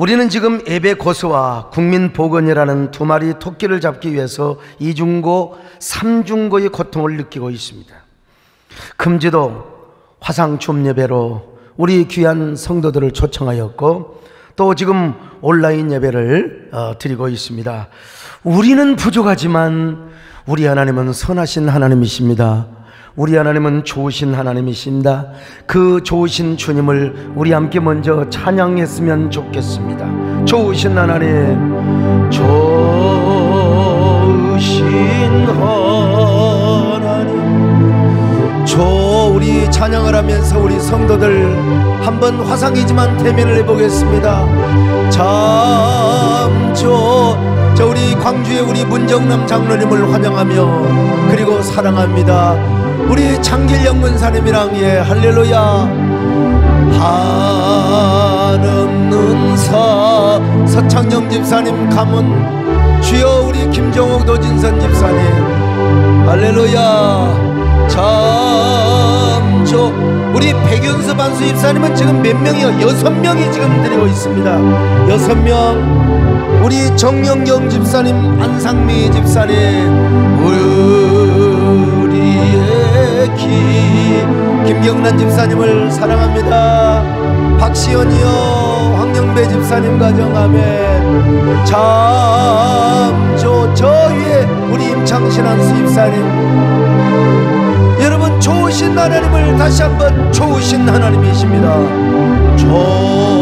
우리는 지금 예배 고수와 국민보건이라는 두 마리 토끼를 잡기 위해서 이중고, 삼중고의 고통을 느끼고 있습니다. 금지도 화상춤 예배로 우리 귀한 성도들을 초청하였고, 또 지금 온라인 예배를 드리고 있습니다. 우리는 부족하지만 우리 하나님은 선하신 하나님이십니다. 우리 하나님은 좋으신 하나님이십니다. 그 좋으신 주님을 우리 함께 먼저 찬양했으면 좋겠습니다. 좋으신 하나님, 좋으신 하나님, 우리 찬양을 하면서 우리 성도들 한번 화상이지만 대면을 해보겠습니다. 참 저 우리 광주의 우리 문정남 장로님을 환영하며 그리고 사랑합니다. 우리 창길영 문사님이랑 할렐루야. 한없는 서창영 집사님 가문, 주여 우리 김정옥 도진선 집사님 할렐루야. 참 우리 백윤수 반수 집사님은 지금 몇 명이요? 6명이 지금 드리고 있습니다. 6명. 우리 정영경 집사님, 안상미 집사님, 우리의 김경란 집사님을 사랑합니다. 박시연이요, 황영배 집사님 가정 아멘. 참 저 위에 우리 임창신 한수 집사님, 여러분 좋으신 하나님을 다시 한번, 좋으신 하나님이십니다. 좋으신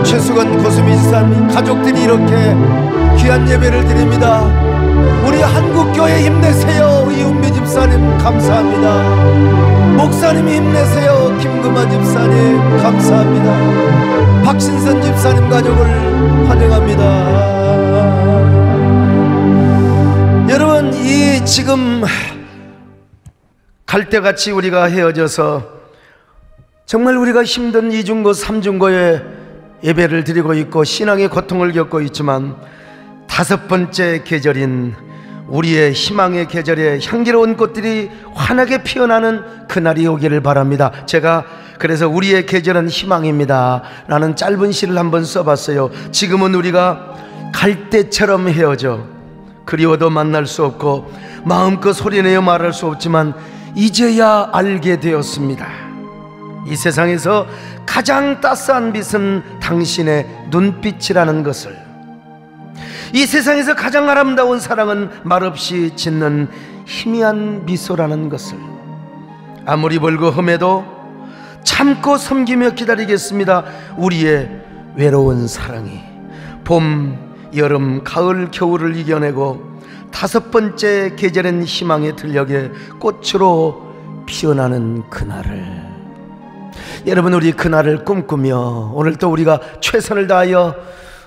최수건 고수미 집사님 가족들이 이렇게 귀한 예배를 드립니다. 우리 한국교회 힘내세요. 이은미 집사님 감사합니다. 목사님 힘내세요. 김금아 집사님 감사합니다. 박신선 집사님 가족을 환영합니다. 여러분, 이 지금 갈대같이 우리가 헤어져서 정말 우리가 힘든 이중고 삼중고에 예배를 드리고 있고 신앙의 고통을 겪고 있지만, 5번째 계절인 우리의 희망의 계절에 향기로운 꽃들이 환하게 피어나는 그날이 오기를 바랍니다. 제가 그래서 우리의 계절은 희망입니다 라는 짧은 시를 한번 써봤어요. 지금은 우리가 갈대처럼 헤어져 그리워도 만날 수 없고 마음껏 소리내어 말할 수 없지만 이제야 알게 되었습니다. 이 세상에서 가장 따스한 빛은 당신의 눈빛이라는 것을, 이 세상에서 가장 아름다운 사랑은 말없이 짓는 희미한 미소라는 것을, 아무리 벌고 험해도 참고 섬기며 기다리겠습니다. 우리의 외로운 사랑이 봄, 여름, 가을, 겨울을 이겨내고 5번째 계절인 희망의 들녘에 꽃으로 피어나는 그날을, 여러분 우리 그날을 꿈꾸며 오늘 또 우리가 최선을 다하여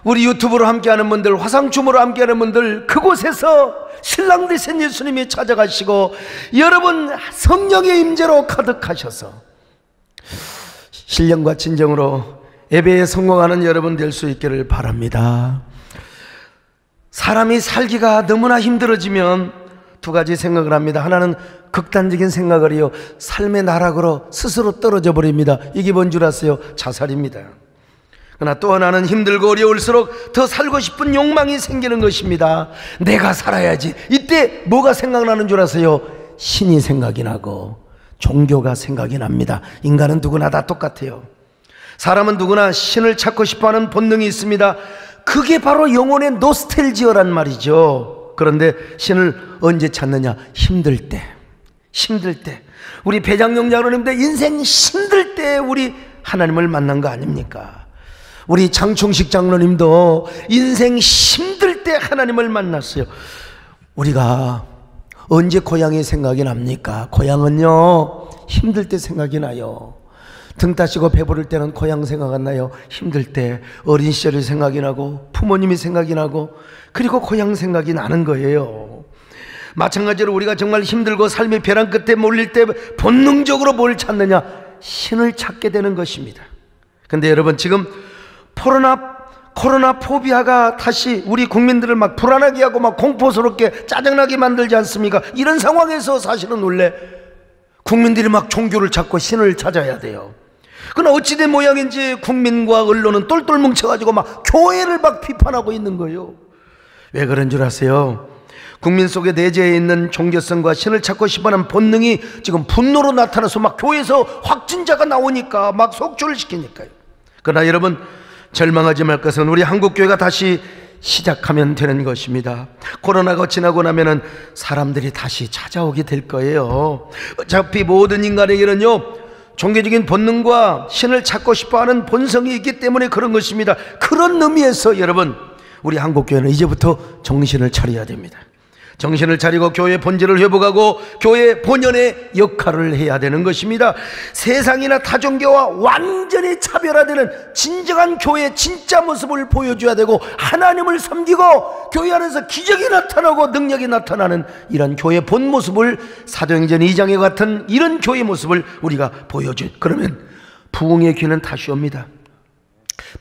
우리 유튜브로 함께하는 분들, 화상춤으로 함께하는 분들, 그곳에서 신랑 되신 예수님이 찾아가시고 여러분 성령의 임재로 가득하셔서 신령과 진정으로 예배에 성공하는 여러분 될 수 있기를 바랍니다. 사람이 살기가 너무나 힘들어지면 두 가지 생각을 합니다. 하나는 극단적인 생각을 해요. 삶의 나락으로 스스로 떨어져 버립니다. 이게 뭔 줄 아세요? 자살입니다. 그러나 또 하나는 힘들고 어려울수록 더 살고 싶은 욕망이 생기는 것입니다. 내가 살아야지. 이때 뭐가 생각나는 줄 아세요? 신이 생각이 나고 종교가 생각이 납니다. 인간은 누구나 다 똑같아요. 사람은 누구나 신을 찾고 싶어하는 본능이 있습니다. 그게 바로 영혼의 노스텔지어란 말이죠. 그런데 신을 언제 찾느냐? 힘들 때. 힘들 때. 우리 배장용 장로님도 인생 힘들 때 우리 하나님을 만난 거 아닙니까? 우리 장충식 장로님도 인생 힘들 때 하나님을 만났어요. 우리가 언제 고향이 생각이 납니까? 고향은요, 힘들 때 생각이 나요. 등 따시고 배부를 때는 고향 생각 안 나요. 힘들 때 어린 시절이 생각이 나고 부모님이 생각이 나고 그리고 고향 생각이 나는 거예요. 마찬가지로 우리가 정말 힘들고 삶의 벼랑 끝에 몰릴 때 본능적으로 뭘 찾느냐? 신을 찾게 되는 것입니다. 근데 여러분, 지금 코로나 포비아가 다시 우리 국민들을 막 불안하게 하고 막 공포스럽게 짜증나게 만들지 않습니까? 이런 상황에서 사실은 원래 국민들이 막 종교를 찾고 신을 찾아야 돼요. 그러나 어찌된 모양인지 국민과 언론은 똘똘 뭉쳐가지고 막 교회를 막 비판하고 있는 거예요. 왜 그런 줄 아세요? 국민 속에 내재해 있는 종교성과 신을 찾고 싶어하는 본능이 지금 분노로 나타나서 막 교회에서 확진자가 나오니까 막 속출을 시키니까요. 그러나 여러분, 절망하지 말 것은 우리 한국교회가 다시 시작하면 되는 것입니다. 코로나가 지나고 나면은 사람들이 다시 찾아오게 될 거예요. 어차피 모든 인간에게는요, 종교적인 본능과 신을 찾고 싶어하는 본성이 있기 때문에 그런 것입니다. 그런 의미에서 여러분, 우리 한국교회는 이제부터 정신을 차려야 됩니다. 정신을 차리고 교회의 본질을 회복하고 교회의 본연의 역할을 해야 되는 것입니다. 세상이나 타종교와 완전히 차별화되는 진정한 교회의 진짜 모습을 보여줘야 되고, 하나님을 섬기고 교회 안에서 기적이 나타나고 능력이 나타나는 이런 교회의 본 모습을, 사도행전 2장에 같은 이런 교회의 모습을 우리가 보여줘요. 그러면 부흥의 기회는 다시 옵니다.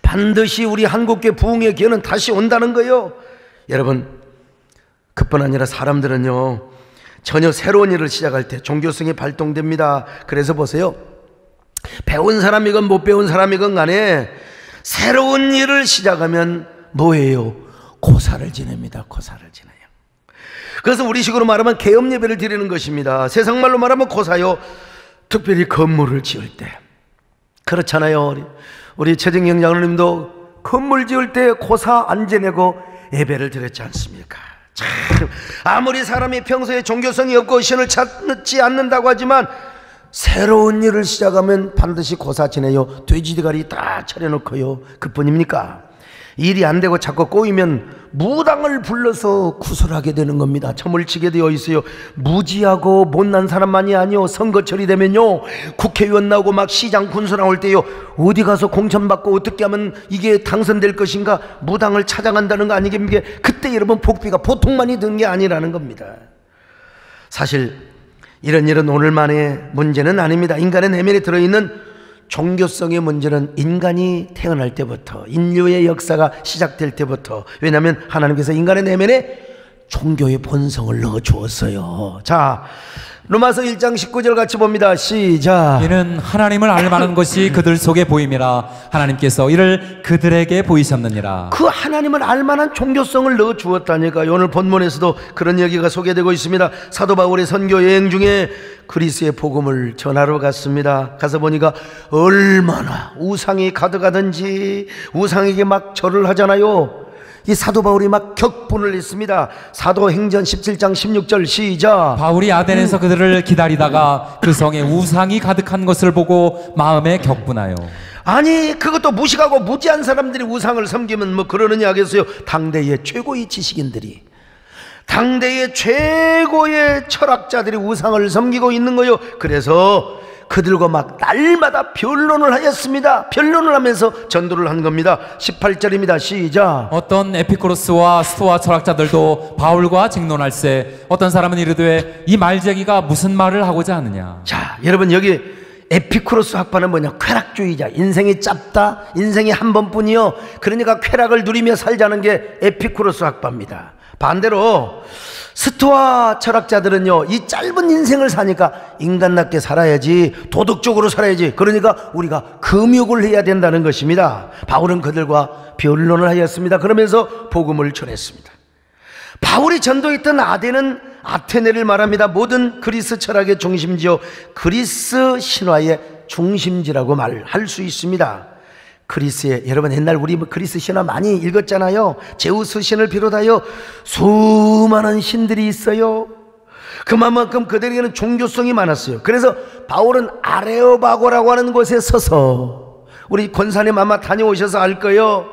반드시 우리 한국교회 부흥의 기회는 다시 온다는 거예요. 여러분, 그뿐 아니라 사람들은요, 전혀 새로운 일을 시작할 때 종교성이 발동됩니다. 그래서 보세요, 배운 사람이건 못 배운 사람이건 간에 새로운 일을 시작하면 뭐예요? 고사를 지냅니다. 고사를 지내요. 그래서 우리식으로 말하면 계엄 예배를 드리는 것입니다. 세상말로 말하면 고사요. 특별히 건물을 지을 때. 그렇잖아요. 우리 최정영 장로님도 건물 지을 때 고사 안 지내고 예배를 드렸지 않습니까? 참, 아무리 사람이 평소에 종교성이 없고 신을 찾지 않는다고 하지만 새로운 일을 시작하면 반드시 고사 지내요. 돼지대가리 딱 차려놓고요. 그뿐입니까? 일이 안 되고 자꾸 꼬이면 무당을 불러서 구설하게 되는 겁니다. 점을 치게 되어 있어요. 무지하고 못난 사람만이 아니요, 선거철이 되면요, 국회의원 나오고 막 시장 군수 나올 때요, 어디 가서 공천받고 어떻게 하면 이게 당선될 것인가 무당을 찾아간다는 거 아니겠습니까? 그때 여러분 복비가 보통만이 든 게 아니라는 겁니다. 사실 이런 일은 오늘만의 문제는 아닙니다. 인간의 내면에 들어있는 종교성의 문제는 인간이 태어날 때부터, 인류의 역사가 시작될 때부터, 왜냐하면 하나님께서 인간의 내면에 종교의 본성을 넣어 주었어요. 자, 로마서 1장 19절 같이 봅니다. 시작. 이는 하나님을 알만한 것이 그들 속에 보임이라 하나님께서 이를 그들에게 보이셨느니라. 그 하나님을 알만한 종교성을 넣어 주었다니까요. 오늘 본문에서도 그런 얘기가 소개되고 있습니다. 사도 바울의 선교 여행 중에 그리스의 복음을 전하러 갔습니다. 가서 보니까 얼마나 우상이 가득하든지 우상에게 막 절을 하잖아요. 이 사도 바울이 막 격분을 했습니다. 사도행전 17장 16절 시작. 바울이 아덴에서 그들을 기다리다가 그 성에 우상이 가득한 것을 보고 마음에 격분하여. 아니, 그것도 무식하고 무지한 사람들이 우상을 섬기면 뭐 그러느냐 하겠어요. 당대의 최고의 지식인들이, 당대의 최고의 철학자들이 우상을 섬기고 있는 거예요. 그래서 그들과 막 날마다 변론을 하였습니다. 변론을 하면서 전도를 한 겁니다. 18절입니다. 시작. 어떤 에피쿠로스와 스토아 철학자들도 바울과 쟁론할세 어떤 사람은 이르되 이 말쟁이가 무슨 말을 하고자 하느냐. 자, 여러분, 여기 에피쿠로스 학파는 뭐냐? 쾌락주의자. 인생이 짧다, 인생이 한 번뿐이요, 그러니까 쾌락을 누리며 살자는 게 에피쿠로스 학파입니다. 반대로 스토아 철학자들은요, 이 짧은 인생을 사니까 인간답게 살아야지, 도덕적으로 살아야지, 그러니까 우리가 금욕을 해야 된다는 것입니다. 바울은 그들과 변론을 하였습니다. 그러면서 복음을 전했습니다. 바울이 전도했던 아덴은 아테네를 말합니다. 모든 그리스 철학의 중심지요, 그리스 신화의 중심지라고 말할 수 있습니다. 그리스에, 여러분 옛날 우리 그리스 신화 많이 읽었잖아요. 제우스 신을 비롯하여 수많은 신들이 있어요. 그만큼 그들에게는 종교성이 많았어요. 그래서 바울은 아레오바고라고 하는 곳에 서서, 우리 권사님 아마 다녀오셔서 알 거예요.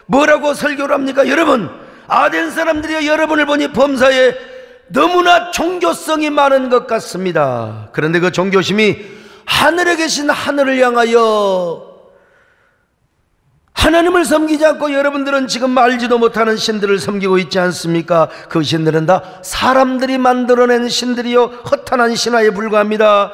뭐라고 설교를 합니까? 여러분, 아덴 사람들이 여러분을 보니 범사에 너무나 종교성이 많은 것 같습니다. 그런데 그 종교심이 하늘에 계신 하늘을 향하여 하나님을 섬기지 않고 여러분들은 지금 알지도 못하는 신들을 섬기고 있지 않습니까? 그 신들은 다 사람들이 만들어낸 신들이요, 허탄한 신화에 불과합니다.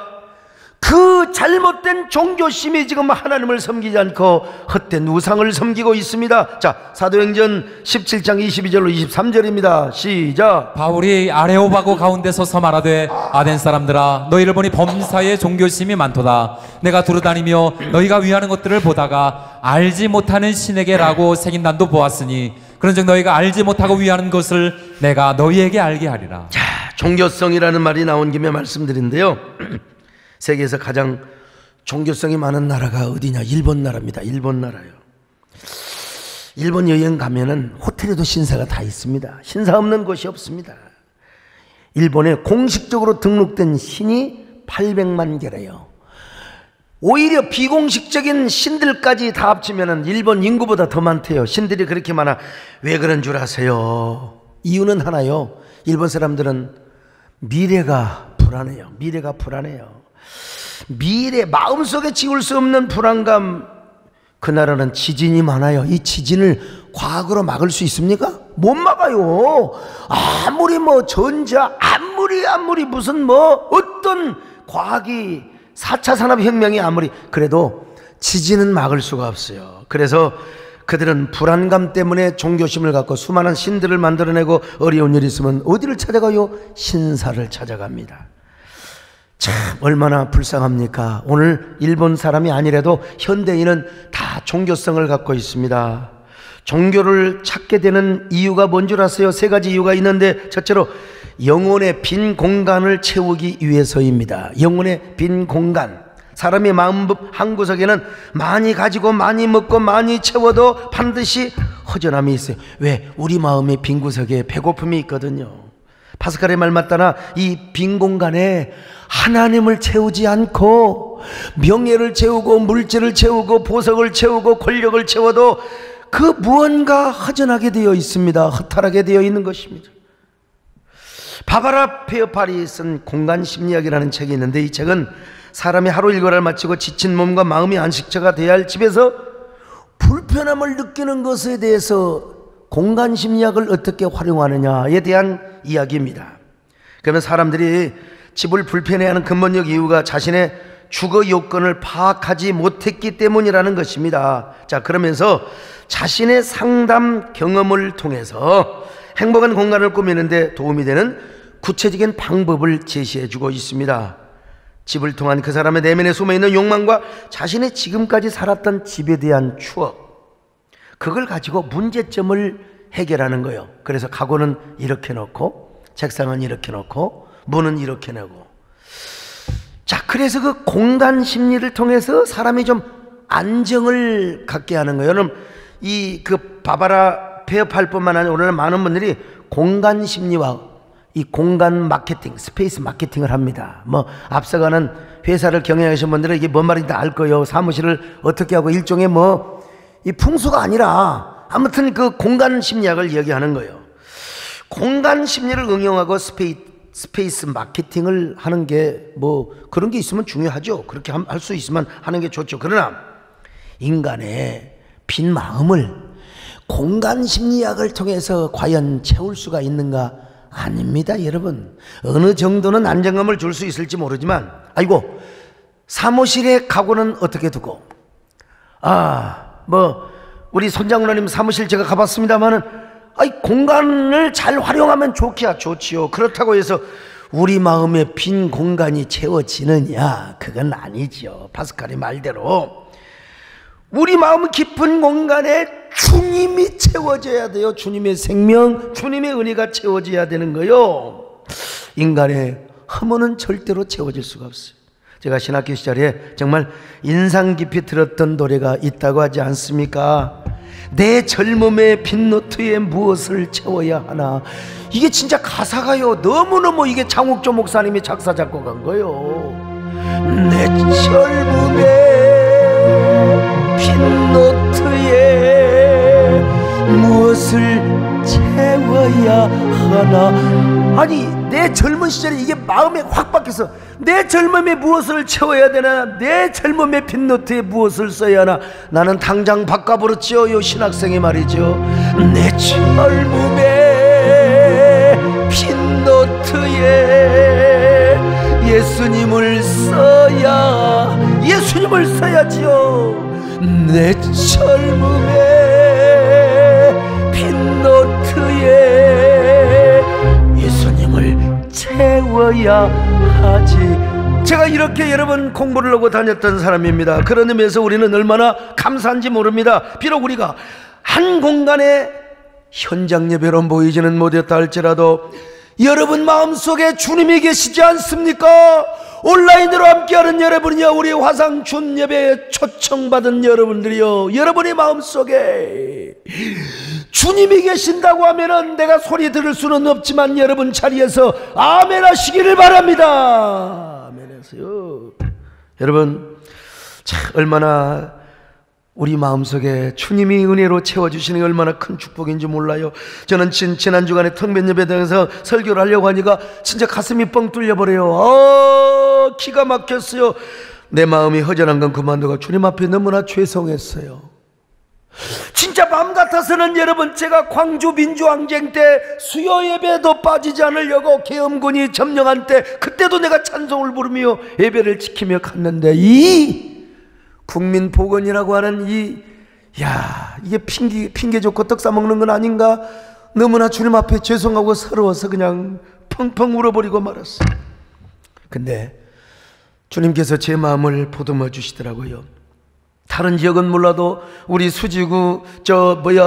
그 잘못된 종교심이 지금 하나님을 섬기지 않고 헛된 우상을 섬기고 있습니다. 자, 사도행전 17장 22절로 23절입니다. 시작. 바울이 아레오바고 가운데 서서 말하되 아덴 사람들아 너희를 보니 범사에 종교심이 많도다. 내가 두루다니며 너희가 위하는 것들을 보다가 알지 못하는 신에게라고 새긴 난도 보았으니 그런즉 너희가 알지 못하고 위하는 것을 내가 너희에게 알게 하리라. 자, 종교성이라는 말이 나온 김에 말씀드린데요, 세계에서 가장 종교성이 많은 나라가 어디냐? 일본 나라입니다. 일본 나라요. 일본 여행 가면은 호텔에도 신사가 다 있습니다. 신사 없는 곳이 없습니다. 일본에 공식적으로 등록된 신이 800만 개래요. 오히려 비공식적인 신들까지 다 합치면은 일본 인구보다 더 많대요. 신들이 그렇게 많아. 왜 그런 줄 아세요? 이유는 하나요. 일본 사람들은 미래가 불안해요. 미래가 불안해요. 미래, 마음속에 지울 수 없는 불안감. 그 나라는 지진이 많아요. 이 지진을 과학으로 막을 수 있습니까? 못 막아요. 아무리 뭐 전자, 아무리 무슨 뭐 어떤 과학이 4차 산업혁명이 아무리 그래도 지진은 막을 수가 없어요. 그래서 그들은 불안감 때문에 종교심을 갖고 수많은 신들을 만들어내고 어려운 일이 있으면 어디를 찾아가요? 신사를 찾아갑니다. 참 얼마나 불쌍합니까? 오늘 일본 사람이 아니라도 현대인은 다 종교성을 갖고 있습니다. 종교를 찾게 되는 이유가 뭔 줄 아세요? 세 가지 이유가 있는데, 첫째로 영혼의 빈 공간을 채우기 위해서입니다. 영혼의 빈 공간. 사람의 마음 한 구석에는 많이 가지고 많이 먹고 많이 채워도 반드시 허전함이 있어요. 왜? 우리 마음의 빈 구석에 배고픔이 있거든요. 파스칼의 말 맞다나 이 빈 공간에 하나님을 채우지 않고 명예를 채우고 물질을 채우고 보석을 채우고 권력을 채워도 그 무언가 허전하게 되어 있습니다. 허탈하게 되어 있는 것입니다. 바바라 페어팔이 쓴 공간심리학이라는 책이 있는데, 이 책은 사람이 하루 일과를 마치고 지친 몸과 마음이 안식처가 되어야 할 집에서 불편함을 느끼는 것에 대해서 공간심리학을 어떻게 활용하느냐에 대한 이야기입니다. 그러면 사람들이 집을 불편해하는 근본적 이유가 자신의 주거 요건을 파악하지 못했기 때문이라는 것입니다. 자, 그러면서 자신의 상담 경험을 통해서 행복한 공간을 꾸미는데 도움이 되는 구체적인 방법을 제시해주고 있습니다. 집을 통한 그 사람의 내면에 숨어있는 욕망과 자신의 지금까지 살았던 집에 대한 추억, 그걸 가지고 문제점을 해결하는 거예요. 그래서 가구는 이렇게 놓고 책상은 이렇게 놓고 문은 이렇게 내고. 자, 그래서 그 공간 심리를 통해서 사람이 좀 안정을 갖게 하는 거예요. 여러분, 이 그 바바라 페어팔뿐만 아니라 오늘 많은 분들이 공간 심리와 이 공간 마케팅, 스페이스 마케팅을 합니다. 뭐 앞서가는 회사를 경영하시는 분들은 이게 뭔 말인지 알 거예요. 사무실을 어떻게 하고 일종의 뭐 이 풍수가 아니라 아무튼 그 공간 심리학을 이야기하는 거예요. 공간 심리를 응용하고 스페이스 마케팅을 하는 게 뭐 그런 게 있으면 중요하죠. 그렇게 할 수 있으면 하는 게 좋죠. 그러나 인간의 빈 마음을 공간 심리학을 통해서 과연 채울 수가 있는가? 아닙니다, 여러분. 어느 정도는 안정감을 줄 수 있을지 모르지만, 아이고, 사무실에 가구는 어떻게 두고, 우리 손장로님 사무실 제가 가봤습니다만은, 공간을 잘 활용하면 좋지요. 그렇다고 해서 우리 마음의 빈 공간이 채워지느냐? 그건 아니죠. 파스칼의 말대로 우리 마음 깊은 공간에 주님이 채워져야 돼요. 주님의 생명, 주님의 은혜가 채워져야 되는 거요. 인간의 허물은 절대로 채워질 수가 없어요. 제가 신학교 시절에 정말 인상 깊이 들었던 노래가 있다고 하지 않습니까? 내 젊음의 빈노트에 무엇을 채워야 하나. 이게 진짜 가사가요, 너무너무 이게 장욱조 목사님이 작사 작곡한 거요. 내 젊음의 빈노트에 무엇을 채워야 하나. 아니, 내 젊은 시절에 이게 마음에 확 박혀서 내 젊음에 무엇을 채워야 되나, 내 젊음의 빈노트에 무엇을 써야 하나. 나는 당장 바꿔버렸지요, 요 신학생이 말이죠. 내 젊음의 빈노트에 예수님을 써야 힘을 써야지요. 내 젊음의 빈 노트에 예수님을 채워야 하지. 제가 이렇게 여러분 공부를 하고 다녔던 사람입니다. 그런 의미에서 우리는 얼마나 감사한지 모릅니다. 비록 우리가 한 공간에 현장 예배로 모이지는 못했다 할지라도 여러분 마음속에 주님이 계시지 않습니까? 온라인으로 함께하는 여러분이요, 우리 화상 준 예배에 초청받은 여러분들이요, 여러분의 마음속에 주님이 계신다고 하면은 내가 소리 들을 수는 없지만 여러분 자리에서 아멘 하시기를 바랍니다. 아멘 하세요. 여러분, 참 얼마나 우리 마음속에 주님이 은혜로 채워주시는 게 얼마나 큰 축복인지 몰라요. 저는 지난 주간에 텅빈 예배당에서 설교를 하려고 하니까 진짜 가슴이 뻥 뚫려버려요. 기가 막혔어요. 내 마음이 허전한 건 그만두고 주님 앞에 너무나 죄송했어요. 진짜 마음 같아서는 여러분, 제가 광주 민주항쟁 때 수요 예배도 빠지지 않으려고 계엄군이 점령한 때, 그때도 내가 찬송을 부르며 예배를 지키며 갔는데, 이 국민복원이라고 하는 이게 핑계 좋고 떡 싸먹는 건 아닌가? 너무나 주님 앞에 죄송하고 서러워서 그냥 펑펑 울어버리고 말았어. 근데 주님께서 제 마음을 보듬어 주시더라고요. 다른 지역은 몰라도 우리 수지구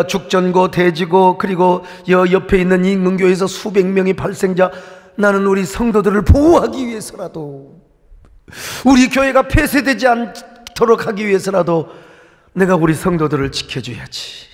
죽전고 대지고 그리고 옆에 있는 인근교회에서 수백 명의 발생자, 나는 우리 성도들을 보호하기 위해서라도, 우리 교회가 폐쇄되지 않도록 하기 위해서라도 내가 우리 성도들을 지켜줘야지.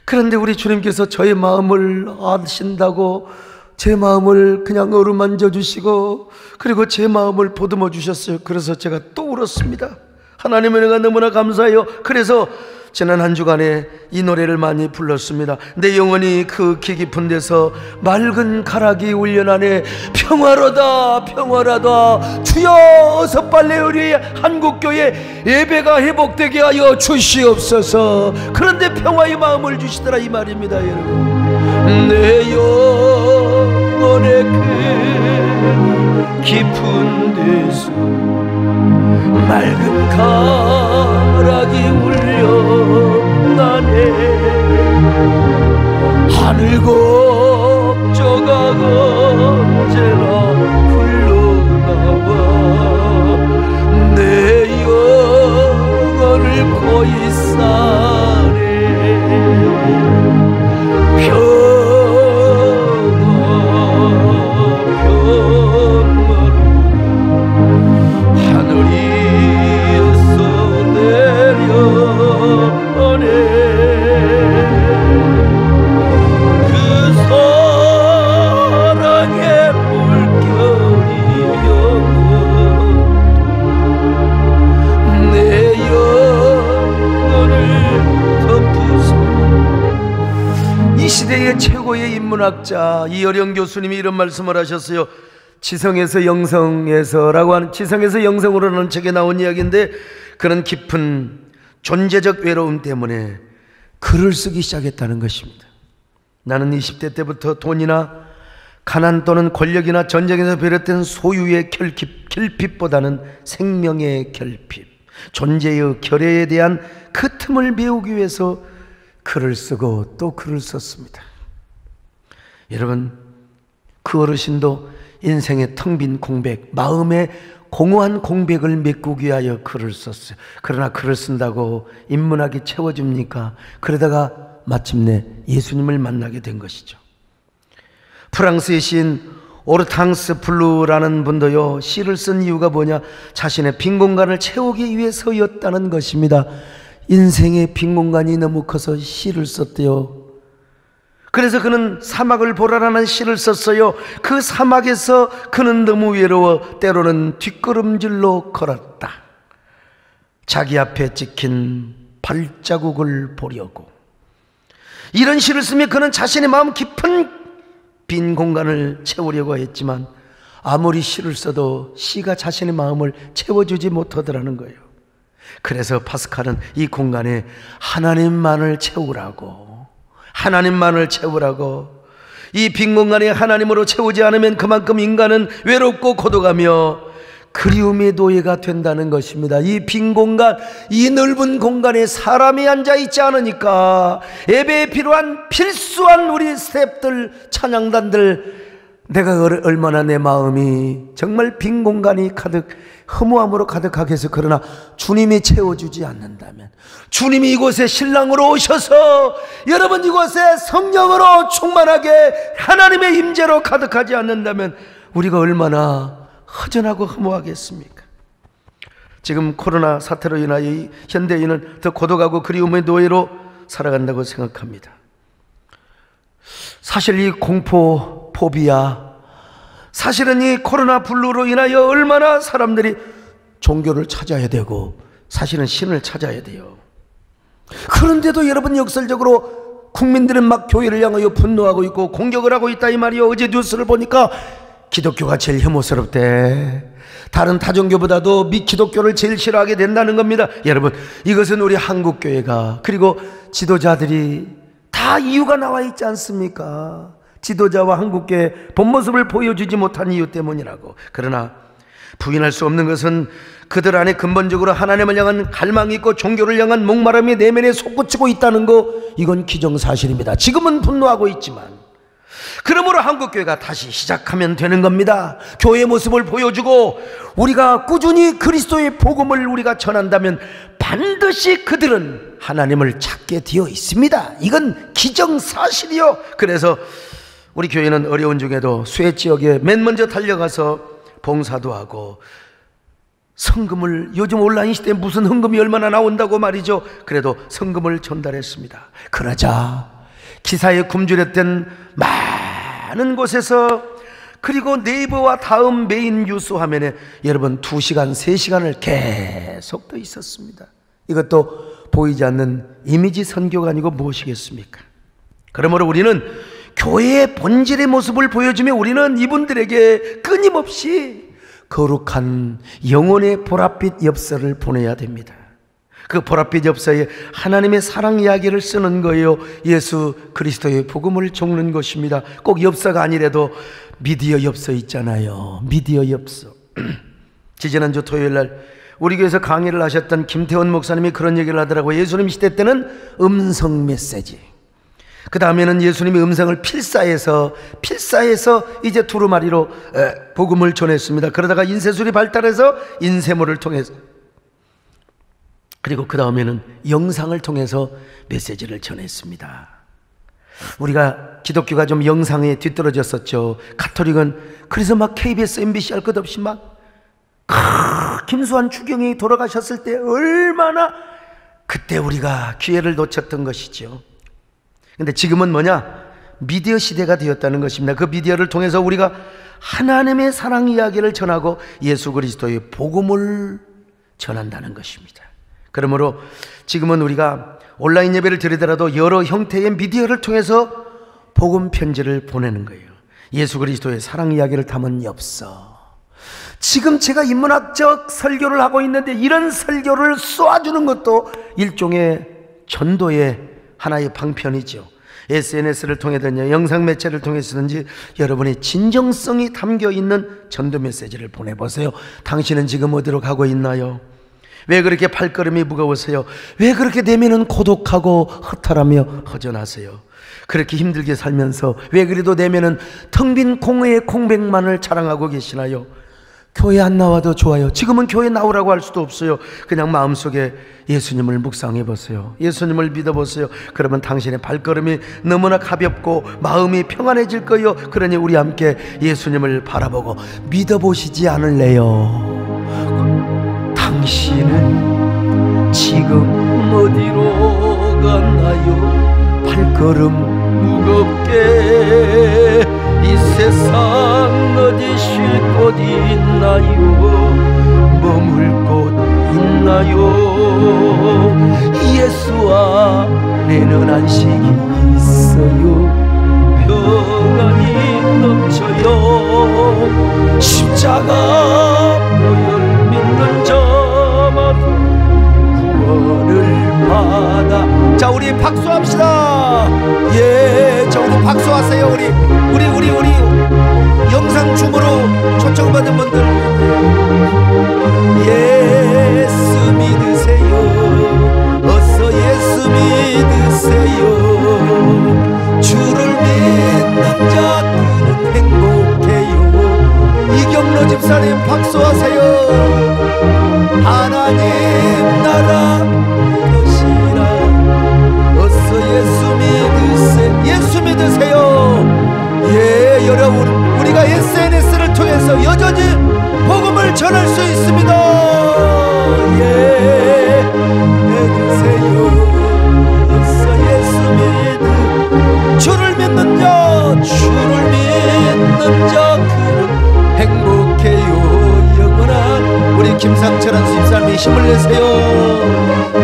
그런데 우리 주님께서 저의 마음을 아신다고 제 마음을 그냥 어루만져 주시고 그리고 제 마음을 보듬어 주셨어요. 그래서 제가 또 울었습니다. 하나님의 은혜가 너무나 감사해요. 그래서 지난 한 주간에 이 노래를 많이 불렀습니다. 내 영혼이 그 기 깊은 데서 맑은 가락이 울려나네. 평화로다 평화로다 주여 어서 빨리 우리 한국교회 예배가 회복되게 하여 주시옵소서. 그런데 평화의 마음을 주시더라 이 말입니다. 여러분, 내 영혼의 그 깊은 데서 맑은 가락이 울려나네. 하늘 곡조가 언제나 흘러나와 내 영혼을 고이 싸네. 시대의 최고의 인문학자 이어령 교수님이 이런 말씀을 하셨어요. 지성에서 영성에서라고 하는, 지성에서 영성으로는 책에 나온 이야기인데, 그런 깊은 존재적 외로움 때문에 글을 쓰기 시작했다는 것입니다. 나는 20대 때부터 돈이나 가난 또는 권력이나 전쟁에서 비롯된 소유의 결핍보다는 생명의 결핍, 존재의 결여에 대한 그 틈을 메우기 위해서 글을 쓰고 또 글을 썼습니다. 여러분, 그 어르신도 인생의 텅 빈 공백, 마음의 공허한 공백을 메꾸기 위하여 글을 썼어요. 그러나 글을 쓴다고 인문학이 채워줍니까? 그러다가 마침내 예수님을 만나게 된 것이죠. 프랑스의 시인 오르탕스 블루라는 분도요, 시를 쓴 이유가 뭐냐? 자신의 빈 공간을 채우기 위해서였다는 것입니다. 인생의 빈 공간이 너무 커서 시를 썼대요. 그래서 그는 사막을 보라라는 시를 썼어요. 그 사막에서 그는 너무 외로워 때로는 뒷걸음질로 걸었다. 자기 앞에 찍힌 발자국을 보려고. 이런 시를 쓰며 그는 자신의 마음 깊은 빈 공간을 채우려고 했지만 아무리 시를 써도 시가 자신의 마음을 채워주지 못하더라는 거예요. 그래서 파스칼은 이 공간에 하나님만을 채우라고, 하나님만을 채우라고, 이 빈 공간에 하나님으로 채우지 않으면 그만큼 인간은 외롭고 고독하며 그리움의 노예가 된다는 것입니다. 이 빈 공간, 이 넓은 공간에 사람이 앉아 있지 않으니까 예배에 필요한 필수한 우리 스태프들, 찬양단들, 내가 얼마나 내 마음이 정말 빈 공간이 가득, 허무함으로 가득하게 해서, 그러나 주님이 채워주지 않는다면, 주님이 이곳에 신랑으로 오셔서 여러분 이곳에 성령으로 충만하게 하나님의 임재로 가득하지 않는다면 우리가 얼마나 허전하고 허무하겠습니까? 지금 코로나 사태로 인하여 이 현대인은 더 고독하고 그리움의 노예로 살아간다고 생각합니다. 사실 이 공포, 포비아, 사실은 이 코로나 블루로 인하여 얼마나 사람들이 종교를 찾아야 되고 사실은 신을 찾아야 돼요. 그런데도 여러분, 역설적으로 국민들은 막 교회를 향하여 분노하고 있고 공격을 하고 있다 이 말이요. 어제 뉴스를 보니까 기독교가 제일 혐오스럽대. 다른 다종교보다도 기독교를 제일 싫어하게 된다는 겁니다. 여러분, 이것은 우리 한국교회가, 그리고 지도자들이 다 이유가 나와 있지 않습니까? 지도자와 한국교회의 본 모습을 보여주지 못한 이유 때문이라고. 그러나 부인할 수 없는 것은 그들 안에 근본적으로 하나님을 향한 갈망이 있고 종교를 향한 목마름이 내면에 솟구치고 있다는 거, 이건 기정사실입니다. 지금은 분노하고 있지만, 그러므로 한국교회가 다시 시작하면 되는 겁니다. 교회의 모습을 보여주고 우리가 꾸준히 그리스도의 복음을 우리가 전한다면 반드시 그들은 하나님을 찾게 되어 있습니다. 이건 기정사실이요. 그래서 우리 교회는 어려운 중에도 수해 지역에 맨 먼저 달려가서 봉사도 하고, 성금을, 요즘 온라인 시대에 무슨 헌금이 얼마나 나온다고 말이죠. 그래도 성금을 전달했습니다. 그러자 기사에 굶주렸던 많은 곳에서, 그리고 네이버와 다음 메인 뉴스 화면에 여러분 2시간, 3시간을 계속 떠 있었습니다. 이것도 보이지 않는 이미지 선교가 아니고 무엇이겠습니까? 그러므로 우리는 교회의 본질의 모습을 보여주며 우리는 이분들에게 끊임없이 거룩한 영혼의 보랏빛 엽서를 보내야 됩니다. 그 보랏빛 엽서에 하나님의 사랑 이야기를 쓰는 거예요. 예수 그리스도의 복음을 적는 것입니다. 꼭 엽서가 아니라도 미디어 엽서 있잖아요. 미디어 엽서. 지지난주 토요일날 우리 교회에서 강의를 하셨던 김태원 목사님이 그런 얘기를 하더라고요. 예수님 시대 때는 음성 메시지, 그 다음에는 예수님이 음성을 필사해서 이제 두루마리로 복음을 전했습니다. 그러다가 인쇄술이 발달해서 인쇄물을 통해서, 그리고 그 다음에는 영상을 통해서 메시지를 전했습니다. 우리가 기독교가 좀 영상에 뒤떨어졌었죠. 가톨릭은 그래서 막 KBS, MBC 할 것 없이 막 김수환 추경이 돌아가셨을 때 얼마나 그때 우리가 기회를 놓쳤던 것이죠. 근데 지금은 뭐냐? 미디어 시대가 되었다는 것입니다. 그 미디어를 통해서 우리가 하나님의 사랑 이야기를 전하고 예수 그리스도의 복음을 전한다는 것입니다. 그러므로 지금은 우리가 온라인 예배를 드리더라도 여러 형태의 미디어를 통해서 복음 편지를 보내는 거예요. 예수 그리스도의 사랑 이야기를 담은 엽서. 지금 제가 인문학적 설교를 하고 있는데 이런 설교를 쏘아주는 것도 일종의 전도의 하나의 방편이죠. SNS를 통해든지 영상 매체를 통해서든지 여러분의 진정성이 담겨있는 전도 메시지를 보내보세요. 당신은 지금 어디로 가고 있나요? 왜 그렇게 발걸음이 무거우세요? 왜 그렇게 내면은 고독하고 허탈하며 허전하세요? 그렇게 힘들게 살면서 왜 그래도 내면은 텅 빈 공허의 공백만을 자랑하고 계시나요? 교회 안 나와도 좋아요. 지금은 교회 나오라고 할 수도 없어요. 그냥 마음속에 예수님을 묵상해 보세요. 예수님을 믿어보세요. 그러면 당신의 발걸음이 너무나 가볍고 마음이 평안해질 거예요. 그러니 우리 함께 예수님을 바라보고 믿어보시지 않을래요? 당신은 지금 어디로 가나요? 발걸음 무겁게 이 세상 어디 쉴 곳 있나요? 머물 곳 있나요? 예수 안에는 안식이 있어요. 평안이 넘쳐요. 십자가 보혈 믿는 자마다 구원을 받아. 자, 우리 박수합시다. 예, 자, 우리 박수하세요. 우리 영상 줌으로 초청받은 분들 집사님 박수하세요. 하나님 나라 것이라 어서 예수 믿으세요. 예수 믿으세요. 예, 여러분 우리가 SNS를 통해서 여전히 복음을 전할 수 있습니다. 예, 믿으세요. 어서 예수 믿으 주를 믿는 자, 주를 믿는 자 그는 행복해요. 영원한 우리 김상철한 수집사님이 힘을 내세요.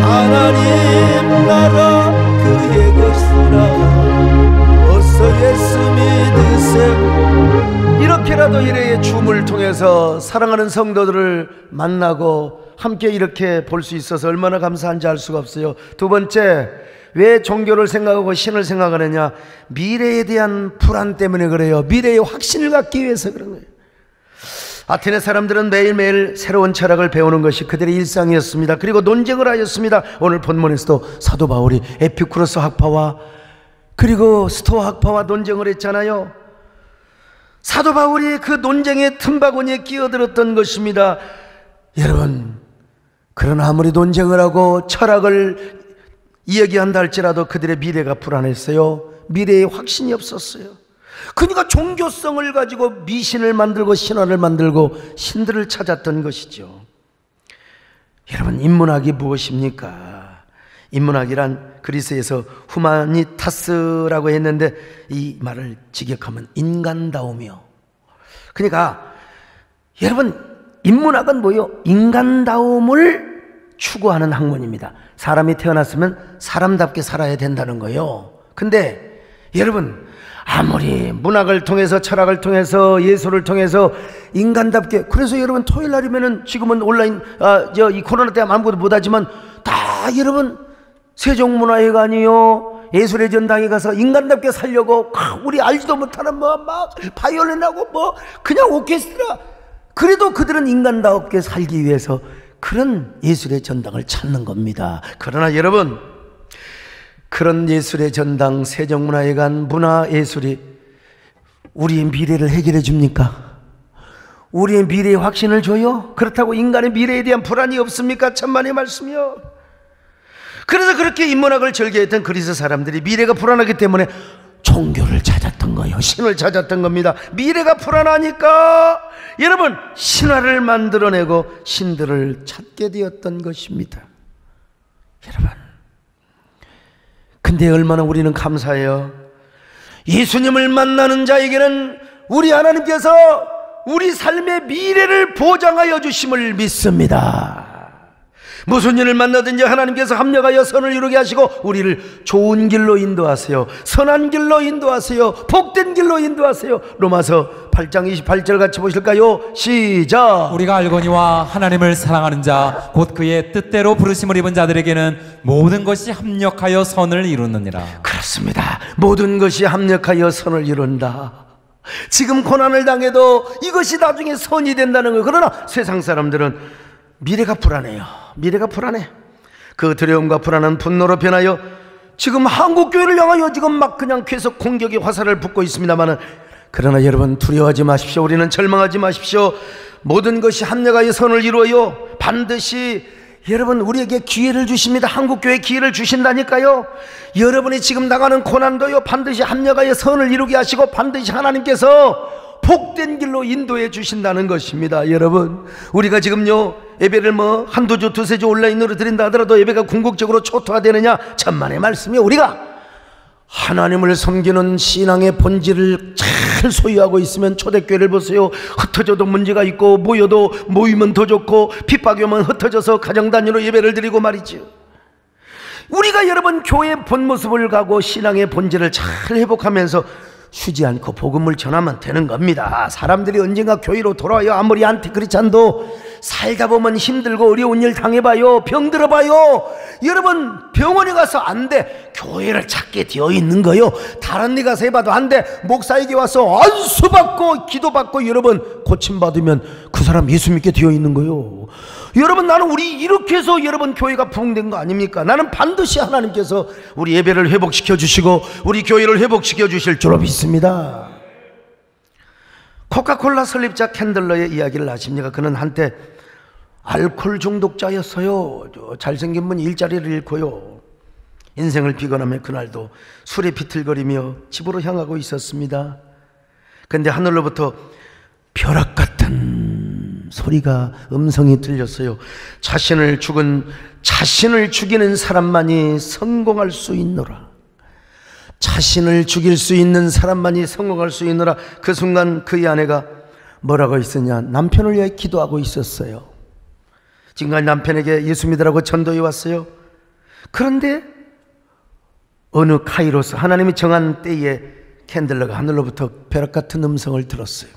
하나님 나라 그의 것이라 어서 예수 믿으세요. 이렇게라도 일회의 춤을 통해서 사랑하는 성도들을 만나고 함께 이렇게 볼 수 있어서 얼마나 감사한지 알 수가 없어요. 두 번째, 왜 종교를 생각하고 신을 생각하느냐? 미래에 대한 불안 때문에 그래요. 미래의 확신을 갖기 위해서 그런 거예요. 아테네 사람들은 매일매일 새로운 철학을 배우는 것이 그들의 일상이었습니다. 그리고 논쟁을 하였습니다. 오늘 본문에서도 사도 바울이 에피쿠로스 학파와 그리고 스토아 학파와 논쟁을 했잖아요. 사도 바울이 그 논쟁의 틈바구니에 끼어들었던 것입니다. 여러분, 그러나 아무리 논쟁을 하고 철학을 이야기한다 할지라도 그들의 미래가 불안했어요. 미래에 확신이 없었어요. 그러니까 종교성을 가지고 미신을 만들고 신화를 만들고 신들을 찾았던 것이죠. 여러분, 인문학이 무엇입니까? 인문학이란 그리스에서 후마니타스라고 했는데 이 말을 직역하면 인간다우며, 그러니까 여러분 인문학은 뭐요? 인간다움을 추구하는 학문입니다. 사람이 태어났으면 사람답게 살아야 된다는 거예요. 근데 여러분, 아무리 문학을 통해서 철학을 통해서 예술을 통해서 인간답게, 그래서 여러분 토요일 날이면은 지금은 온라인 이 코로나 때문에 아무것도 못하지만 다 여러분 세종문화회관이요 예술의 전당에 가서 인간답게 살려고 우리 알지도 못하는 막 바이올린하고 그냥 오케스트라, 그래도 그들은 인간답게 살기 위해서 그런 예술의 전당을 찾는 겁니다. 그러나 여러분, 그런 예술의 전당 세종문화회관 문화예술이 우리의 미래를 해결해 줍니까? 우리의 미래의 확신을 줘요? 그렇다고 인간의 미래에 대한 불안이 없습니까? 천만의 말씀이요. 그래서 그렇게 인문학을 즐겨했던 그리스 사람들이 미래가 불안하기 때문에 종교를 찾았던 거예요. 신을 찾았던 겁니다. 미래가 불안하니까 여러분 신화를 만들어내고 신들을 찾게 되었던 것입니다. 여러분, 근데 얼마나 우리는 감사해요. 예수님을 만나는 자에게는 우리 하나님께서 우리 삶의 미래를 보장하여 주심을 믿습니다. 무슨 일을 만나든지 하나님께서 합력하여 선을 이루게 하시고 우리를 좋은 길로 인도하세요. 선한 길로 인도하세요. 복된 길로 인도하세요. 로마서 8장 28절 같이 보실까요? 시작. 우리가 알거니와 하나님을 사랑하는 자 곧 그의 뜻대로 부르심을 입은 자들에게는 모든 것이 합력하여 선을 이루느니라. 그렇습니다. 모든 것이 합력하여 선을 이룬다. 지금 고난을 당해도 이것이 나중에 선이 된다는 거예요. 그러나 세상 사람들은 미래가 불안해요. 미래가 불안해. 그 두려움과 불안은 분노로 변하여 지금 한국교회를 향하여 지금 막 그냥 계속 공격의 화살을 붓고 있습니다만은, 그러나 여러분 두려워하지 마십시오. 우리는 절망하지 마십시오. 모든 것이 합력하여 선을 이루어요. 반드시 여러분 우리에게 기회를 주십니다. 한국교회에 기회를 주신다니까요. 여러분이 지금 나가는 고난도요 반드시 합력하여 선을 이루게 하시고 반드시 하나님께서 복된 길로 인도해 주신다는 것입니다. 여러분, 우리가 지금요 예배를 한두 주 두세 주 온라인으로 드린다 하더라도 예배가 궁극적으로 초토화되느냐? 천만의 말씀이요. 우리가 하나님을 섬기는 신앙의 본질을 잘 소유하고 있으면 초대교회를 보세요. 흩어져도 문제가 있고 모여도 모이면 더 좋고 핍박이 오면 흩어져서 가정 단위로 예배를 드리고 말이죠. 우리가 여러분 교회의 본 모습을 가고 신앙의 본질을 잘 회복하면서 쉬지 않고 복음을 전하면 되는 겁니다. 사람들이 언젠가 교회로 돌아와요. 아무리 안티크리스찬도 살다 보면 힘들고 어려운 일 당해봐요. 병 들어봐요. 여러분 병원에 가서 안 돼. 교회를 찾게 되어 있는 거요. 다른 데 가서 해봐도 안 돼. 목사에게 와서 안수받고 기도받고 여러분 고침받으면 그 사람 예수 믿게 되어 있는 거요. 여러분, 나는 우리 이렇게 해서 여러분 교회가 부흥된 거 아닙니까? 나는 반드시 하나님께서 우리 예배를 회복시켜 주시고 우리 교회를 회복시켜 주실 줄로 믿습니다. 코카콜라 설립자 캔들러의 이야기를 아십니까? 그는 한때 알코올 중독자였어요. 잘생긴 분 일자리를 잃고요. 인생을 비관하며 그날도 술에 비틀거리며 집으로 향하고 있었습니다. 그런데 하늘로부터 벼락 같은 소리가 음성이 들렸어요. 자신을 죽이는 사람만이 성공할 수 있노라. 자신을 죽일 수 있는 사람만이 성공할 수 있노라. 그 순간 그의 아내가 뭐라고 했었냐? 남편을 위해 기도하고 있었어요. 지금까지 남편에게 예수 믿으라고 전도해 왔어요. 그런데 어느 카이로스, 하나님이 정한 때에 캔들러가 하늘로부터 벼락 같은 음성을 들었어요.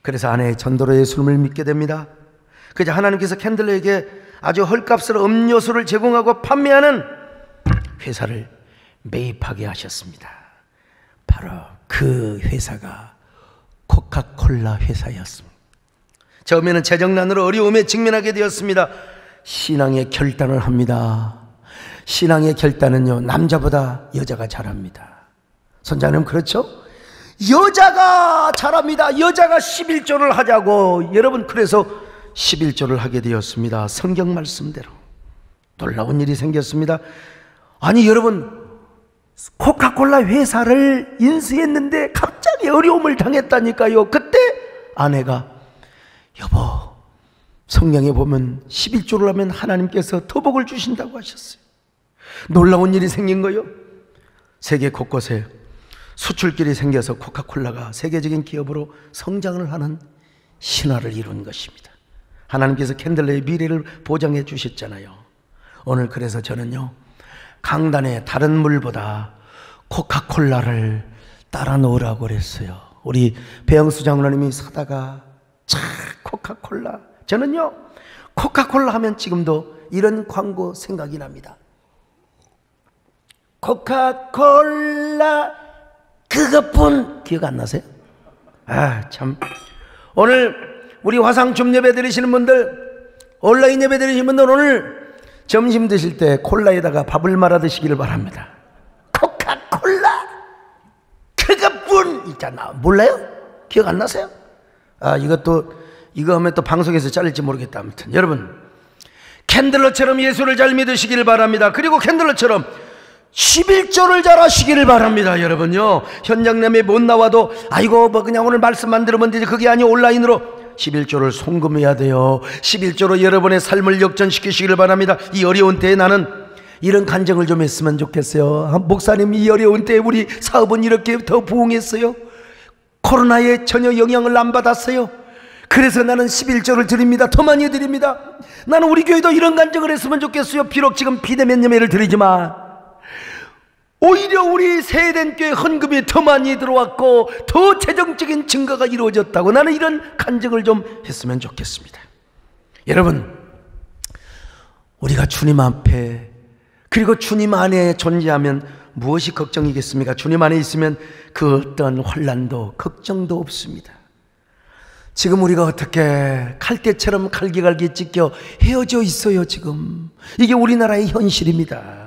그래서 아내의 전도로 예수님을 믿게 됩니다. 그저 하나님께서 캔들러에게 아주 헐값으로 음료수를 제공하고 판매하는 회사를 매입하게 하셨습니다. 바로 그 회사가 코카콜라 회사였습니다. 처음에는 재정난으로 어려움에 직면하게 되었습니다. 신앙의 결단을 합니다. 신앙의 결단은요, 남자보다 여자가 잘합니다. 선자님, 그렇죠? 여자가 잘합니다. 여자가 11조를 하자고. 여러분, 그래서 11조를 하게 되었습니다. 성경 말씀대로. 놀라운 일이 생겼습니다. 아니 여러분, 코카콜라 회사를 인수했는데 갑자기 어려움을 당했다니까요. 그때 아내가, 여보, 성경에 보면 11조를 하면 하나님께서 더 복을 주신다고 하셨어요. 놀라운 일이 생긴 거예요. 세계 곳곳에 수출길이 생겨서 코카콜라가 세계적인 기업으로 성장을 하는 신화를 이룬 것입니다. 하나님께서 캔들러의 미래를 보장해 주셨잖아요. 오늘 그래서 저는요, 강단에 다른 물보다 코카콜라를 따라 놓으라고 그랬어요. 우리 배영수 장로님이 사다가 차 코카콜라. 저는요, 코카콜라 하면 지금도 이런 광고 생각이 납니다. 코카콜라 그것뿐. 기억 안 나세요? 아, 참. 오늘 우리 화상춤 예배 드리시는 분들, 온라인 예배 드리시는 분들, 오늘 점심 드실 때 콜라에다가 밥을 말아 드시기를 바랍니다. 코카콜라 그것뿐 있잖아. 몰라요? 기억 안 나세요? 아, 이거 하면 또 방송에서 잘릴지 모르겠다. 아무튼 여러분, 캔들러처럼 예수를 잘 믿으시기를 바랍니다. 그리고 캔들러처럼 11조를 잘 하시기를 바랍니다. 여러분요, 현장님에 못 나와도 아이고 뭐 그냥 오늘 말씀만 들으면 되지, 그게 아니고 온라인으로 11조를 송금해야 돼요. 11조로 여러분의 삶을 역전시키시기를 바랍니다. 이 어려운 때에 나는 이런 간증을 좀 했으면 좋겠어요. 목사님, 이 어려운 때에 우리 사업은 이렇게 더 부흥했어요. 코로나에 전혀 영향을 안 받았어요. 그래서 나는 11조를 드립니다. 더 많이 드립니다. 나는 우리 교회도 이런 간증을 했으면 좋겠어요. 비록 지금 비대면 예배를 드리지만 오히려 우리 세대된 교회 헌금이 더 많이 들어왔고 더 재정적인 증가가 이루어졌다고, 나는 이런 간증을 좀 했으면 좋겠습니다. 여러분, 우리가 주님 앞에, 그리고 주님 안에 존재하면 무엇이 걱정이겠습니까? 주님 안에 있으면 그 어떤 혼란도 걱정도 없습니다. 지금 우리가 어떻게 칼대처럼 갈기갈기 찢겨 헤어져 있어요. 지금 이게 우리나라의 현실입니다.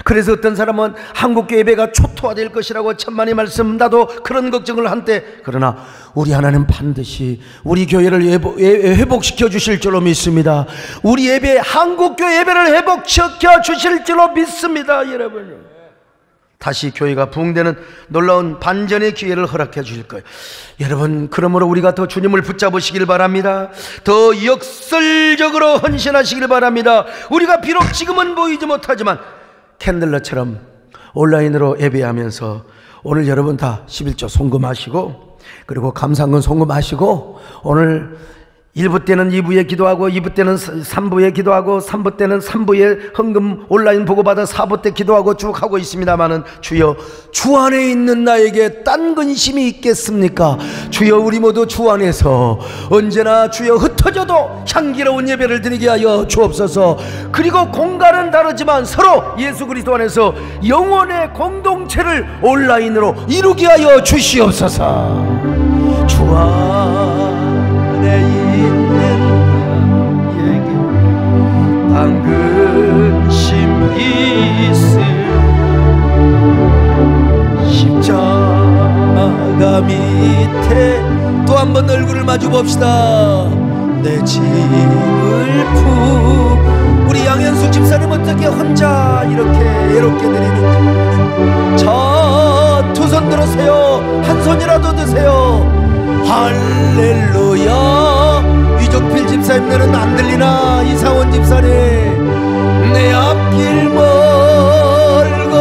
그래서 어떤 사람은 한국교회 예배가 초토화될 것이라고 천만의 말씀, 나도 그런 걱정을 한때, 그러나 우리 하나님 반드시 우리 교회를 회복시켜 주실 줄로 믿습니다. 우리 예배, 한국교회 예배를 회복시켜 주실 줄로 믿습니다. 여러분, 다시 교회가 부흥되는 놀라운 반전의 기회를 허락해 주실 거예요. 여러분, 그러므로 우리가 더 주님을 붙잡으시길 바랍니다. 더 역설적으로 헌신하시길 바랍니다. 우리가 비록 지금은 보이지 못하지만 캔들러처럼 온라인으로 예배하면서 오늘 여러분 다 11조 송금하시고, 그리고 감사헌금 송금하시고, 오늘 1부 때는 2부에 기도하고, 2부 때는 3부에 기도하고, 3부 때는 3부에 헌금 온라인 보고받아 4부 때 기도하고 쭉 하고 있습니다마는, 주여, 주 안에 있는 나에게 딴 근심이 있겠습니까? 주여, 우리 모두 주 안에서 언제나 주여 흩어져도 향기로운 예배를 드리게 하여 주옵소서. 그리고 공간은 다르지만 서로 예수 그리스도 안에서 영혼의 공동체를 온라인으로 이루게 하여 주시옵소서. 주 안에 있는 나에게 당근심 있음, 십자가 미 한번 얼굴을 마주 봅시다. 내 집을 우리 양현숙 집사님 어떻게 혼자 이렇게 외롭게 드리는지. 자, 두 손 들으세요. 한 손이라도 드세요. 할렐루야. 이종필 집사님 너는 안 들리나? 이상원 집사님 내 앞길 멀고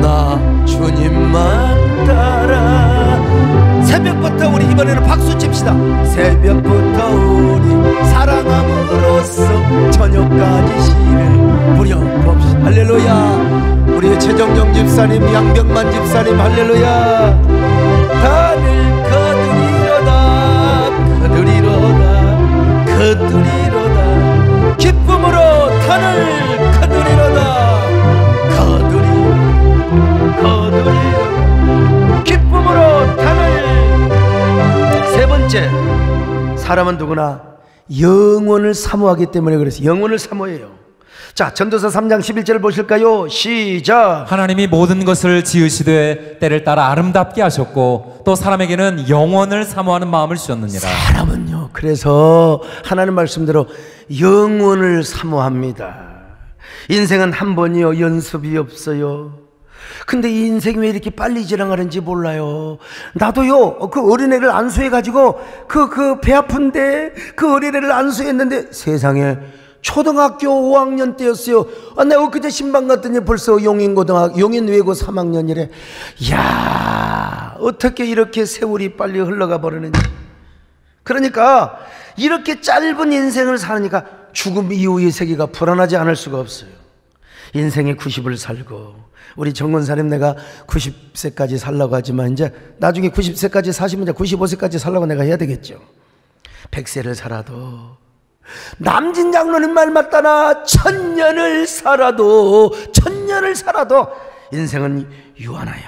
나 주님만 따라. 새벽부터 우리 이번에는 박수 칩시다. 새벽부터 우리 사랑함으로써 저녁까지 시를 부려봅시다. 할렐루야. 우리 최정정 집사님, 양병만 집사님, 할렐루야. 달을 거두리로다 기쁨으로 탄을 거두리로다. 거두리로다 기쁨으로 탄을. 세 번째, 사람은 누구나 영원을 사모하기 때문에 그래서 영원을 사모해요. 자, 전도서 3장 11절 보실까요? 시작. 하나님이 모든 것을 지으시되 때를 따라 아름답게 하셨고 또 사람에게는 영원을 사모하는 마음을 주셨느니라. 사람은요, 그래서 하나님 말씀대로 영원을 사모합니다. 인생은 한 번이요, 연습이 없어요. 근데 이 인생이 왜 이렇게 빨리 지나가는지 몰라요. 나도요, 그 어린애를 안수해가지고 그 배 아픈데 그 어린애를 안수했는데 세상에 초등학교 5학년 때였어요. 내가 엊그제 신방 갔더니 벌써 용인외고 3학년이래. 이야, 어떻게 이렇게 세월이 빨리 흘러가 버리는지. 그러니까 이렇게 짧은 인생을 사니까 죽음 이후의 세계가 불안하지 않을 수가 없어요. 인생의 90을 살고, 우리 정건사님 내가 90세까지 살라고 하지만 이제 나중에 90세까지 사시면 이제 95세까지 살라고 내가 해야 되겠죠. 100세를 살아도, 남진 장로님 말 맞다나 천년을 살아도 인생은 유한하여.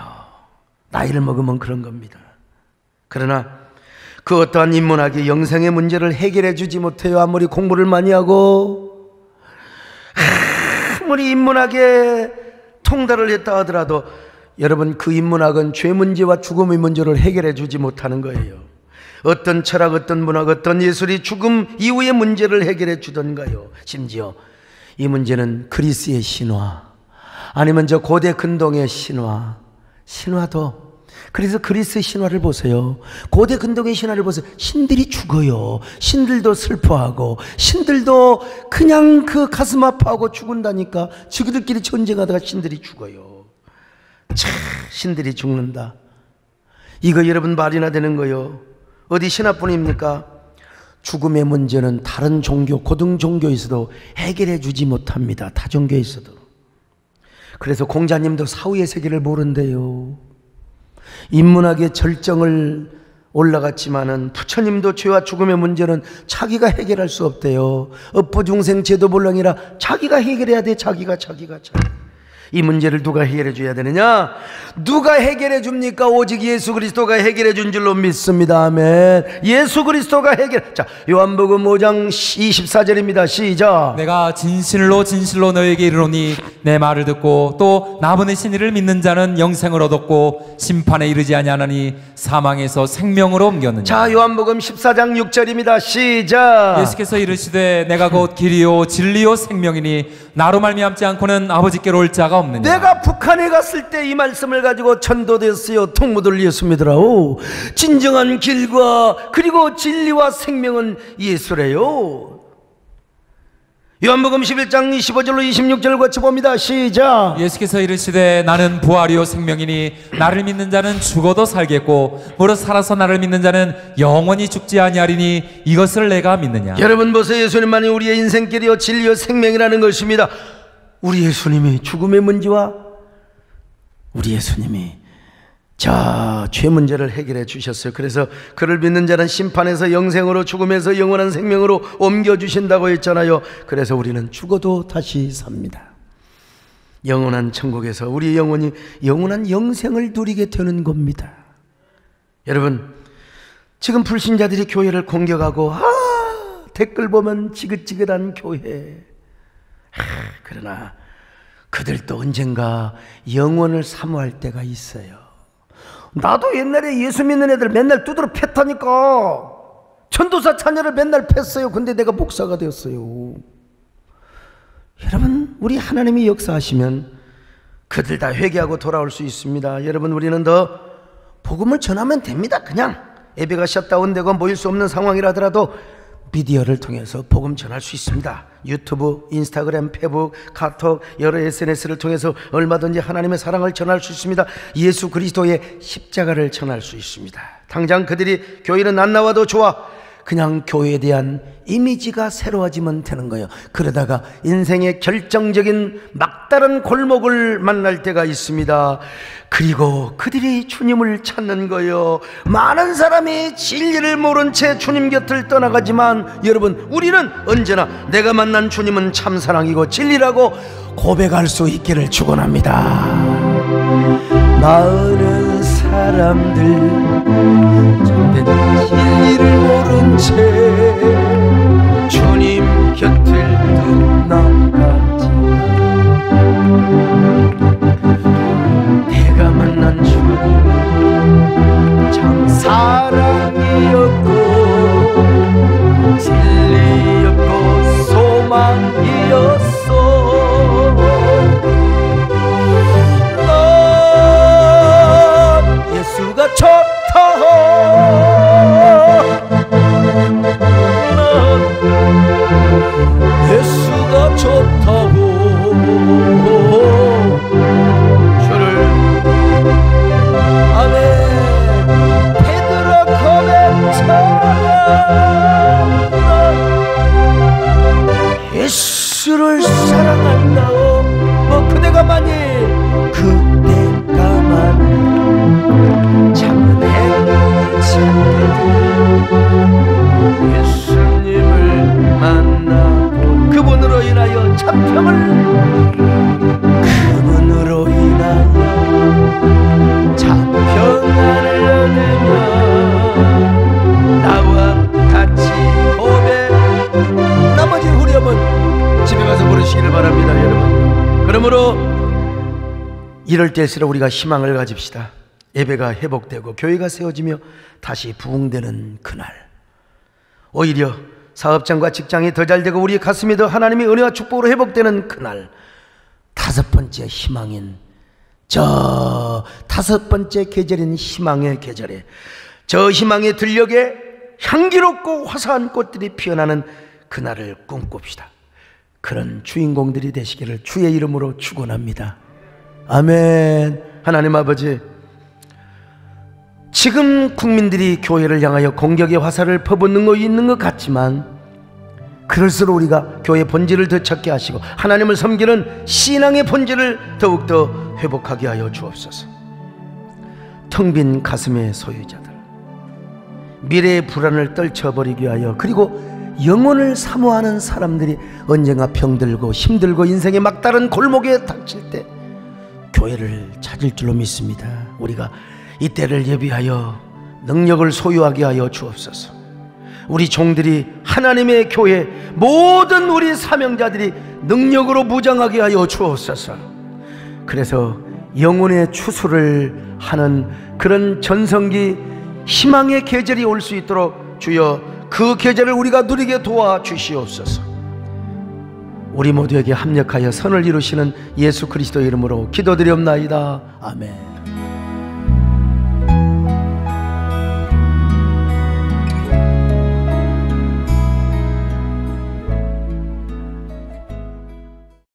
나이를 먹으면 그런 겁니다. 그러나 그 어떠한 인문학이 영생의 문제를 해결해 주지 못해요. 아무리 공부를 많이 하고 아무리 인문학에 통달을 했다 하더라도 여러분, 그 인문학은 죄 문제와 죽음의 문제를 해결해 주지 못하는 거예요. 어떤 철학, 어떤 문학, 어떤 예술이 죽음 이후의 문제를 해결해 주던가요? 심지어 이 문제는 그리스의 신화, 아니면 저 고대 근동의 신화도. 그래서 그리스 신화를 보세요. 고대 근동의 신화를 보세요. 신들이 죽어요. 신들도 슬퍼하고, 신들도 그냥 그 가슴 아파하고 죽은다니까. 지구들끼리 전쟁하다가 신들이 죽어요. 참, 신들이 죽는다. 이거 여러분 말이나 되는 거요. 어디 신화뿐입니까? 죽음의 문제는 다른 종교, 고등 종교에서도 해결해 주지 못합니다. 타 종교에서도. 그래서 공자님도 사후의 세계를 모른대요. 인문학의 절정을 올라갔지만은 부처님도 죄와 죽음의 문제는 자기가 해결할 수 없대요. 업보중생 제도불량이라 자기가 해결해야 돼. 자기가. 이 문제를 누가 해결해 줘야 되느냐? 누가 해결해 줍니까? 오직 예수 그리스도가 해결해 준 줄로 믿습니다. 아멘. 예수 그리스도가 해결. 자, 요한복음 5장 24절입니다. 시작. 내가 진실로 너에게 이르노니 내 말을 듣고 또 나 보내신 이를 믿는 자는 영생을 얻었고 심판에 이르지 아니하나니 사망에서 생명으로 옮겼느냐. 자, 요한복음 14장 6절입니다. 시작. 예수께서 이르시되 내가 곧 길이요 진리요 생명이니 나로 말미암지 않고는 아버지께로 올 자가 없느냐. 내가 북한에 갔을 때 이 말씀을 가지고 전도됐어요. 통무들 예수 믿으라오. 진정한 길과 그리고 진리와 생명은 예수래요. 요한복음 11장 25절로 26절 같이 봅니다. 시작. 예수께서 이르시되 나는 부활이요 생명이니 나를 믿는 자는 죽어도 살겠고 무릇 살아서 나를 믿는 자는 영원히 죽지 아니하리니 이것을 내가 믿느냐. 여러분 보세요. 예수님만이 우리의 인생길이요 진리요 생명이라는 것입니다. 우리 예수님이 죽음의 문제와 우리 예수님이 죄 문제를 해결해 주셨어요. 그래서 그를 믿는 자는 심판에서 영생으로, 죽음에서 영원한 생명으로 옮겨주신다고 했잖아요. 그래서 우리는 죽어도 다시 삽니다. 영원한 천국에서 우리 영혼이 영원한 영생을 누리게 되는 겁니다. 여러분, 지금 불신자들이 교회를 공격하고 댓글 보면 지긋지긋한 교회. 그러나 그들도 언젠가 영원을 사모할 때가 있어요. 나도 옛날에 예수 믿는 애들 맨날 두드러 팼다니까. 전도사 자녀를 맨날 팼어요. 근데 내가 목사가 되었어요. 여러분, 우리 하나님이 역사하시면 그들 다 회개하고 돌아올 수 있습니다. 여러분, 우리는 더 복음을 전하면 됩니다. 그냥 예배가 셧다운되고 모일 수 없는 상황이라 하더라도 미디어를 통해서 복음 전할 수 있습니다. 유튜브, 인스타그램, 페북, 카톡, 여러 SNS를 통해서 얼마든지 하나님의 사랑을 전할 수 있습니다. 예수 그리스도의 십자가를 전할 수 있습니다. 당장 그들이 교회는 안 나와도 좋아. 그냥 교회에 대한 이미지가 새로워지면 되는 거예요. 그러다가 인생의 결정적인 막다른 골목을 만날 때가 있습니다. 그리고 그들이 주님을 찾는 거예요. 많은 사람이 진리를 모른 채 주님 곁을 떠나가지만 여러분, 우리는 언제나 내가 만난 주님은 참사랑이고 진리라고 고백할 수 있기를 축원합니다. 많은 사람들 참된 진리를 모른 채 주님 곁을 떠나갔지만 내가 만난 주님 참 사랑이었고 진리였고 소망이었어. 예수가 좋다. 예수가 좋다고 주를 아멘 베드로 고백처럼 예수를 사랑한다오. 뭐 그대가 만일 참는 행복을 찾게 예수님을 만나고 그분으로 인하여 참평을 그분으로 인하여 참평안을 얻으며 나와 같이 고백 나머지 후렴은 집에 가서 부르시기를 바랍니다. 여러분, 그러므로 이럴 때일수록 우리가 희망을 가집시다. 예배가 회복되고 교회가 세워지며 다시 부흥되는 그날, 오히려 사업장과 직장이 더 잘되고 우리의 가슴이 더 하나님의 은혜와 축복으로 회복되는 그날, 다섯 번째 희망인 저 다섯 번째 계절인 희망의 계절에 저 희망의 들녘에 향기롭고 화사한 꽃들이 피어나는 그날을 꿈꿉시다. 그런 주인공들이 되시기를 주의 이름으로 축원합니다. 아멘. 하나님 아버지, 지금 국민들이 교회를 향하여 공격의 화살을 퍼붓는 있는 것 같지만 그럴수록 우리가 교회의 본질을 되찾게 하시고 하나님을 섬기는 신앙의 본질을 더욱더 회복하게 하여 주옵소서. 텅 빈 가슴의 소유자들, 미래의 불안을 떨쳐버리게 하여, 그리고 영혼을 사모하는 사람들이 언젠가 병들고 힘들고 인생의 막다른 골목에 닥칠 때 교회를 찾을 줄로 믿습니다. 우리가 이때를 예비하여 능력을 소유하게 하여 주옵소서. 우리 종들이 하나님의 교회 모든 우리 사명자들이 능력으로 무장하게 하여 주옵소서. 그래서 영혼의 추수를 하는 그런 전성기 희망의 계절이 올 수 있도록 주여 그 계절을 우리가 누리게 도와주시옵소서. 우리 모두에게 합력하여 선을 이루시는 예수 그리스도의 이름으로 기도드리옵나이다. 아멘.